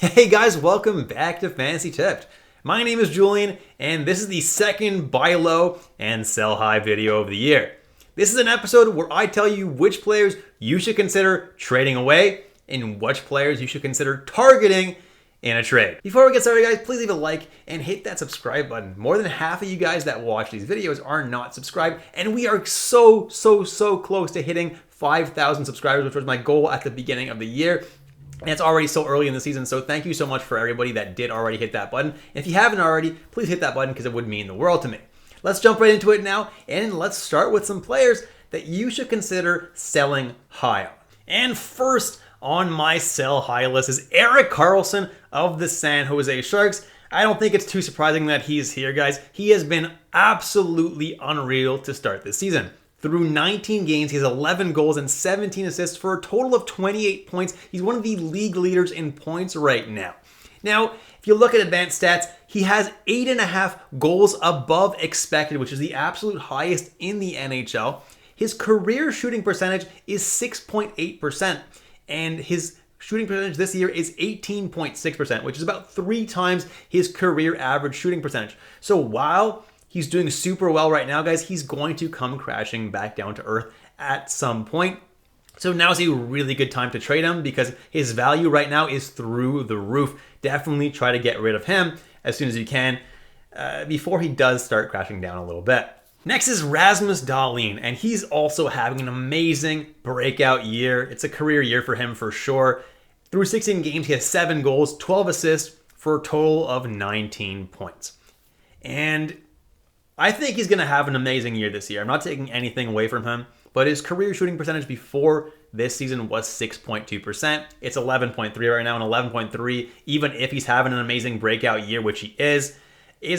Hey guys, welcome back to Fantasy Tipped. My name is Julian, and this is the second buy low and sell high video of the year. This is an episode where I tell you which players you should consider trading away and which players you should consider targeting in a trade. Before we get started, guys, please leave a like and hit that subscribe button. More than half of you guys that watch these videos are not subscribed, and we are so close to hitting 5,000 subscribers, which was my goal at the beginning of the year. And it's already so early in the season, so thank you so much for everybody that did already hit that button. And if you haven't already, please hit that button because it would mean the world to me. Let's jump right into it now, and let's start with some players that you should consider selling high on. And first on my sell high list is Erik Karlsson of the San Jose Sharks. I don't think it's too surprising that he's here, guys. He has been absolutely unreal to start this season. Through 19 games, he has 11 goals and 17 assists for a total of 28 points. He's one of the league leaders in points right now. Now, if you look at advanced stats, he has 8.5 goals above expected, which is the absolute highest in the NHL. His career shooting percentage is 6.8%, and his shooting percentage this year is 18.6%, which is about 3 times his career average shooting percentage. So while he's doing super well right now, guys, he's going to come crashing back down to earth at some point. So now's a really good time to trade him because his value right now is through the roof. Definitely try to get rid of him as soon as you can before he does start crashing down a little bit. Next is Rasmus Dahlin, and he's also having an amazing breakout year. It's a career year for him for sure. Through 16 games, he has 7 goals, 12 assists for a total of 19 points. And I think he's going to have an amazing year this year. I'm not taking anything away from him, but his career shooting percentage before this season was 6.2%. It's 11.3 right now, and 11.3, even if he's having an amazing breakout year, which he is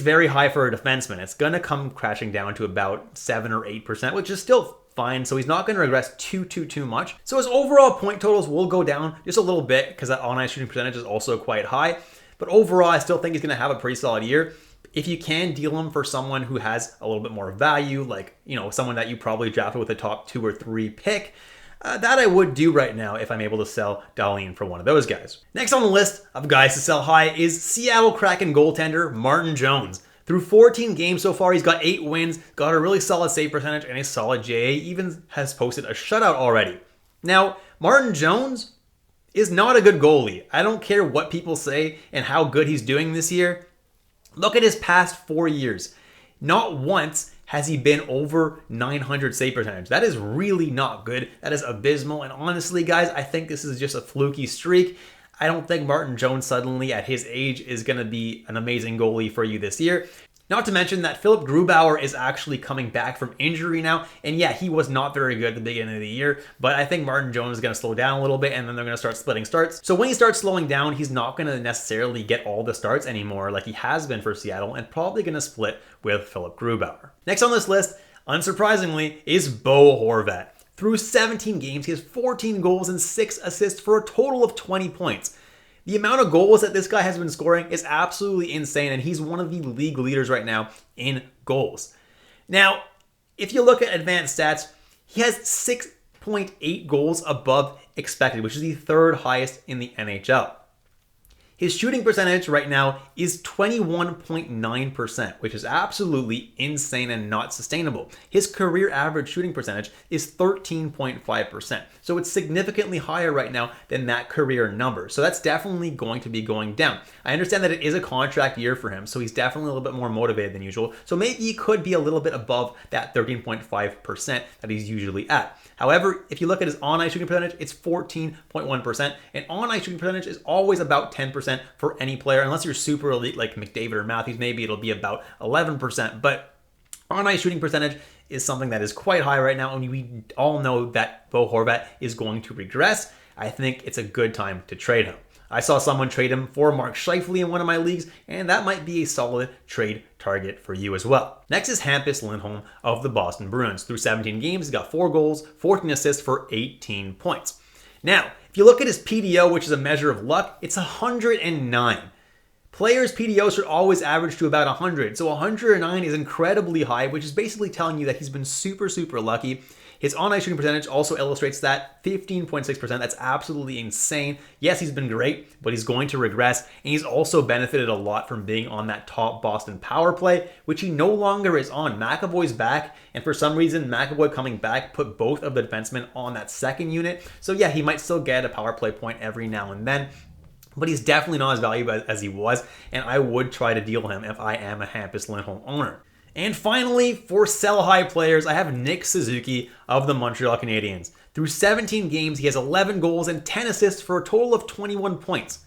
very high for a defenseman. It's going to come crashing down to about 7 or 8%, which is still fine, so he's not going to regress too much. So his overall point totals will go down just a little bit because that on-ice shooting percentage is also quite high. But overall, I still think he's going to have a pretty solid year. If you can deal him for someone who has a little bit more value, like, someone that you probably drafted with a top 2 or 3 pick, that I would do right now if I'm able to sell Dahlin for one of those guys. Next on the list of guys to sell high is Seattle Kraken goaltender Martin Jones. Through 14 games so far, he's got 8 wins, got a really solid save percentage, and a solid JA, even has posted a shutout already. Now, Martin Jones is not a good goalie. I don't care what people say and how good he's doing this year. Look at his past 4 years. Not once has he been over 900 save percentage. That is really not good. That is abysmal. And honestly, guys, I think this is just a fluky streak. I don't think Martin Jones suddenly at his age is going to be an amazing goalie for you this year. Not to mention that Philip Grubauer is actually coming back from injury now. And yeah, he was not very good at the beginning of the year, but I think Martin Jones is going to slow down a little bit, and then they're going to start splitting starts. So when he starts slowing down, he's not going to necessarily get all the starts anymore like he has been for Seattle, and probably going to split with Philip Grubauer. Next on this list, unsurprisingly, is Bo Horvat. Through 17 games, he has 14 goals and 6 assists for a total of 20 points. The amount of goals that this guy has been scoring is absolutely insane, and he's one of the league leaders right now in goals. Now, if you look at advanced stats, he has 6.8 goals above expected, which is the 3rd highest in the NHL. His shooting percentage right now is 21.9%, which is absolutely insane and not sustainable. His career average shooting percentage is 13.5%. So it's significantly higher right now than that career number. So that's definitely going to be going down. I understand that it is a contract year for him, so he's definitely a little bit more motivated than usual. So maybe he could be a little bit above that 13.5% that he's usually at. However, if you look at his on-ice shooting percentage, it's 14.1%, and on-ice shooting percentage is always about 10% for any player, unless you're super elite like McDavid or Matthews. Maybe it'll be about 11%, but on-ice shooting percentage is something that is quite high right now, and we all know that Bo Horvat is going to regress. I think it's a good time to trade him. I saw someone trade him for Mark Scheifele in one of my leagues, and that might be a solid trade target for you as well. Next is Hampus Lindholm of the Boston Bruins. Through 17 games, he's got 4 goals, 14 assists for 18 points. Now, if you look at his PDO, which is a measure of luck, it's 109. Players' PDO should always average to about 100, so 109 is incredibly high, which is basically telling you that he's been super lucky. His on-ice shooting percentage also illustrates that, 15.6%. That's absolutely insane. Yes, he's been great, but he's going to regress, and he's also benefited a lot from being on that top Boston power play, which he no longer is on. McAvoy's back, and for some reason, McAvoy coming back put both of the defensemen on that second unit. So yeah, he might still get a power play point every now and then, but he's definitely not as valuable as he was, and I would try to deal him if I am a Hampus Lindholm owner. And finally, for sell-high players, I have Nick Suzuki of the Montreal Canadiens. Through 17 games, he has 11 goals and 10 assists for a total of 21 points.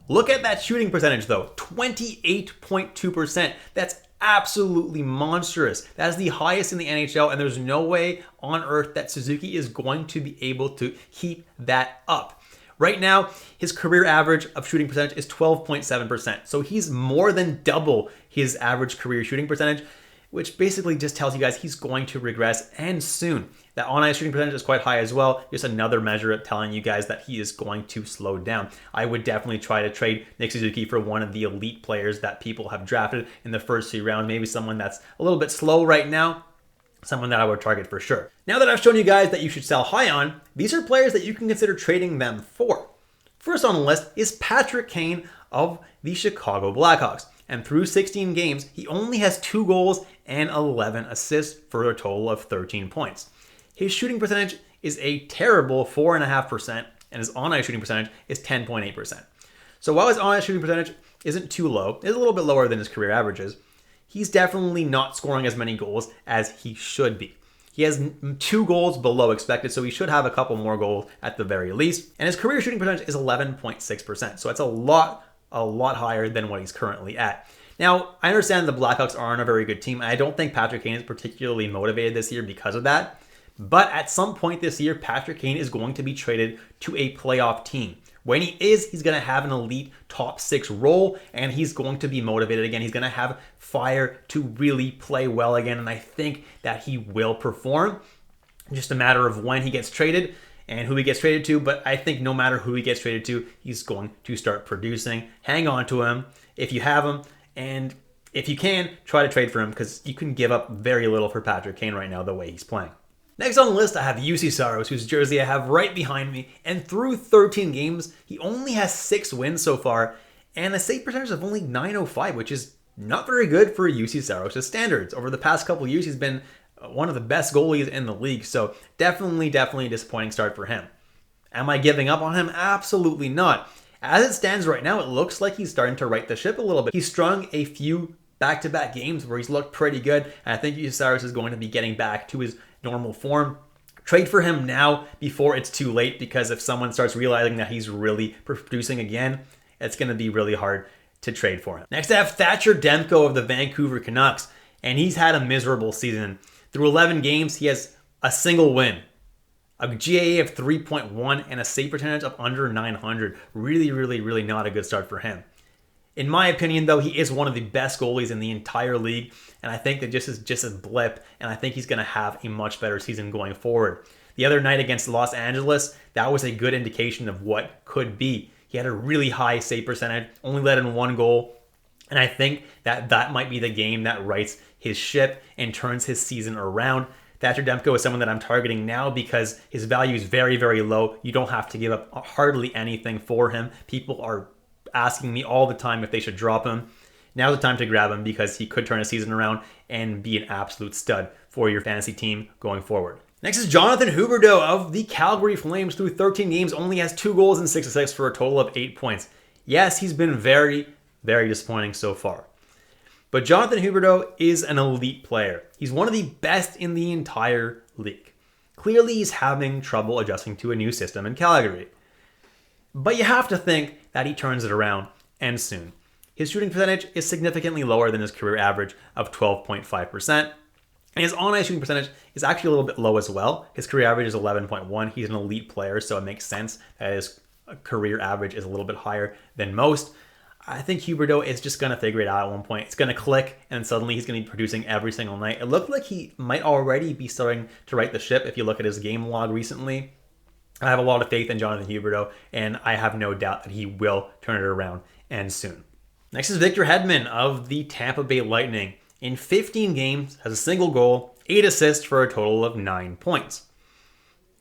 Look at that shooting percentage, though, 28.2%. That's absolutely monstrous. That is the highest in the NHL, and there's no way on earth that Suzuki is going to be able to keep that up. Right now, his career average of shooting percentage is 12.7%. So he's more than double his average career shooting percentage, which basically just tells you guys he's going to regress, and soon. That on-ice shooting percentage is quite high as well. Just another measure of telling you guys that he is going to slow down. I would definitely try to trade Nick Suzuki for one of the elite players that people have drafted in the first 3 rounds. Maybe someone that's a little bit slow right now. Someone that I would target for sure. Now that I've shown you guys that you should sell high on, these are players that you can consider trading them for. First on the list is Patrick Kane of the Chicago Blackhawks. And through 16 games, he only has 2 goals and 11 assists for a total of 13 points. His shooting percentage is a terrible 4.5%, and his on-ice shooting percentage is 10.8%. So while his on-ice shooting percentage isn't too low, it's a little bit lower than his career averages, he's definitely not scoring as many goals as he should be. He has 2 goals below expected, so he should have a couple more goals at the very least. And his career shooting percentage is 11.6%, so it's a lot higher than what he's currently at. Now, I understand the Blackhawks aren't a very good team. I don't think Patrick Kane is particularly motivated this year because of that. But at some point this year, Patrick Kane is going to be traded to a playoff team. When he is, he's going to have an elite top 6 role, and he's going to be motivated again. He's going to have fire to really play well again, and I think that he will perform. Just a matter of when he gets traded and who he gets traded to, but I think no matter who he gets traded to, he's going to start producing. Hang on to him if you have him, and if you can, try to trade for him, because you can give up very little for Patrick Kane right now the way he's playing. Next on the list, I have UC Saros, whose jersey I have right behind me, and through 13 games, he only has 6 wins so far, and a save percentage of only .905, which is not very good for UC Saros' standards. Over the past couple of years, he's been one of the best goalies in the league, so definitely a disappointing start for him. Am I giving up on him? Absolutely not. As it stands right now, it looks like he's starting to right the ship a little bit. He's strung a few back-to-back games where he's looked pretty good, and I think UC Saros is going to be getting back to his normal form. Trade for him now before it's too late, because if someone starts realizing that he's really producing again, it's going to be really hard to trade for him. Next, I have Thatcher Demko of the Vancouver Canucks, and he's had a miserable season. Through 11 games, he has a single win, a GAA of 3.1, and a save percentage of under 900. Really not a good start for him. In my opinion, though, he is one of the best goalies in the entire league, and I think that this is just a blip, and I think he's going to have a much better season going forward. The other night against Los Angeles, that was a good indication of what could be. He had a really high save percentage, only let in 1 goal, and I think that that might be the game that rights his ship and turns his season around. Thatcher Demko is someone that I'm targeting now because his value is very low. You don't have to give up hardly anything for him. People are asking me all the time if they should drop him. Now's the time to grab him, because he could turn his season around and be an absolute stud for your fantasy team going forward. Next is Jonathan Huberdeau of the Calgary Flames. Through 13 games, only has 2 goals and 6 assists for a total of 8 points. Yes, he's been very disappointing so far. But Jonathan Huberdeau is an elite player. He's one of the best in the entire league. Clearly, he's having trouble adjusting to a new system in Calgary. But you have to think that he turns it around, and soon. His shooting percentage is significantly lower than his career average of 12.5%. And his on-ice shooting percentage is actually a little bit low as well. His career average is 11.1. He's an elite player, so it makes sense that his career average is a little bit higher than most. I think Huberdeau is just going to figure it out at one point. It's going to click, and suddenly he's going to be producing every single night. It looked like he might already be starting to right the ship if you look at his game log recently. I have a lot of faith in Jonathan Huberdeau, and I have no doubt that he will turn it around, and soon. Next is Victor Hedman of the Tampa Bay Lightning. In 15 games, has a single goal, 8 assists for a total of 9 points.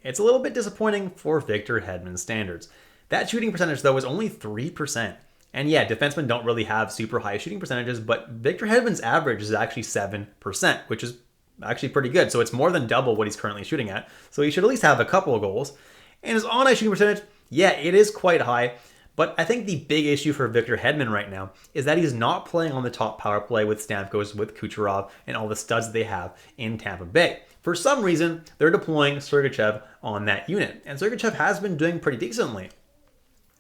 It's a little bit disappointing for Victor Hedman's standards. That shooting percentage, though, is only 3%. And yeah, defensemen don't really have super high shooting percentages, but Victor Hedman's average is actually 7%, which is actually pretty good. So it's more than double what he's currently shooting at. So he should at least have a couple of goals. And his on-ice shooting percentage, yeah, it is quite high. But I think the big issue for Victor Hedman right now is that he's not playing on the top power play with Stamkos, with Kucherov, and all the studs that they have in Tampa Bay. For some reason, they're deploying Sergachev on that unit. And Sergachev has been doing pretty decently.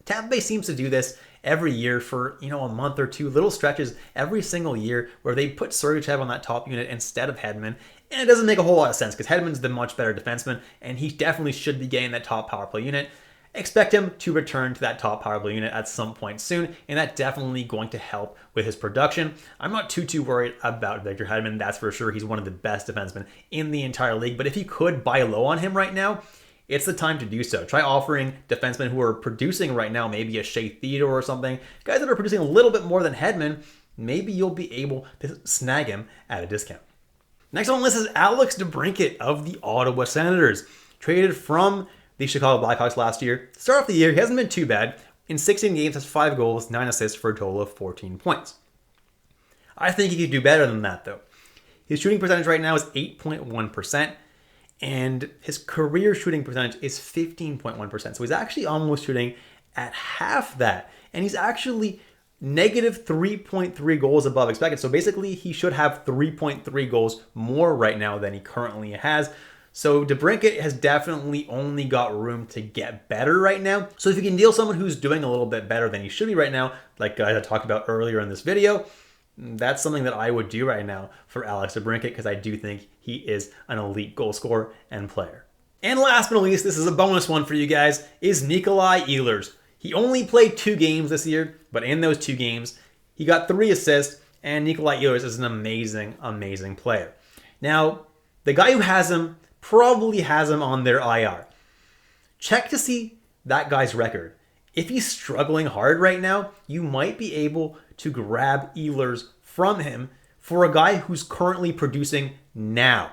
Tampa Bay seems to do this every year for, a month or two, little stretches every single year where they put Sergachev on that top unit instead of Hedman. And it doesn't make a whole lot of sense because Hedman's the much better defenseman and he definitely should be getting that top power play unit. Expect him to return to that top power play unit at some point soon, and that's definitely going to help with his production. I'm not too worried about Victor Hedman, that's for sure. He's one of the best defensemen in the entire league, but if you could buy low on him right now, it's the time to do so. Try offering defensemen who are producing right now, maybe a Shea Theodore or something, guys that are producing a little bit more than Hedman. Maybe you'll be able to snag him at a discount. Next on the list is Alex DeBrincat of the Ottawa Senators. Traded from the Chicago Blackhawks last year. To start off the year, he hasn't been too bad. In 16 games, has 5 goals, 9 assists for a total of 14 points. I think he could do better than that, though. His shooting percentage right now is 8.1%. And his career shooting percentage is 15.1%. So he's actually almost shooting at half that. And he's actually negative 3.3 goals above expected. So basically, he should have 3.3 goals more right now than he currently has. So DeBrincat has definitely only got room to get better right now. So if you can deal someone who's doing a little bit better than he should be right now, like I talked about earlier in this video, that's something that I would do right now for Alex DeBrincat because I do think he is an elite goal scorer and player. And last but not least, this is a bonus one for you guys, is Nikolai Ehlers. He only played 2 games this year, but in those 2 games, he got 3 assists, and Nikolai Ehlers is an amazing player. Now, the guy who has him probably has him on their IR. Check to see that guy's record. If he's struggling hard right now, you might be able to grab Ehlers from him for a guy who's currently producing now.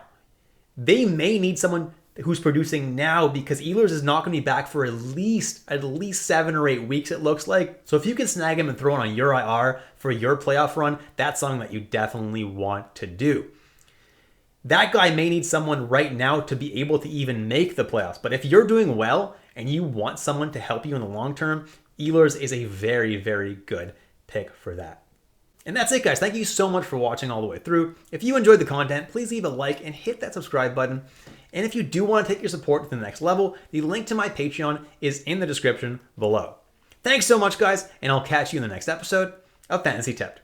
They may need someone who's producing now because Ehlers is not going to be back for at least 7 or 8 weeks, it looks like. So if you can snag him and throw him on your IR for your playoff run, that's something that you definitely want to do. That guy may need someone right now to be able to even make the playoffs. But if you're doing well and you want someone to help you in the long term, Ehlers is a very good pick for that. And that's it, guys. Thank you so much for watching all the way through. If you enjoyed the content, please leave a like and hit that subscribe button. And if you do want to take your support to the next level, the link to my Patreon is in the description below. Thanks so much, guys, and I'll catch you in the next episode of Fantasy Tipped.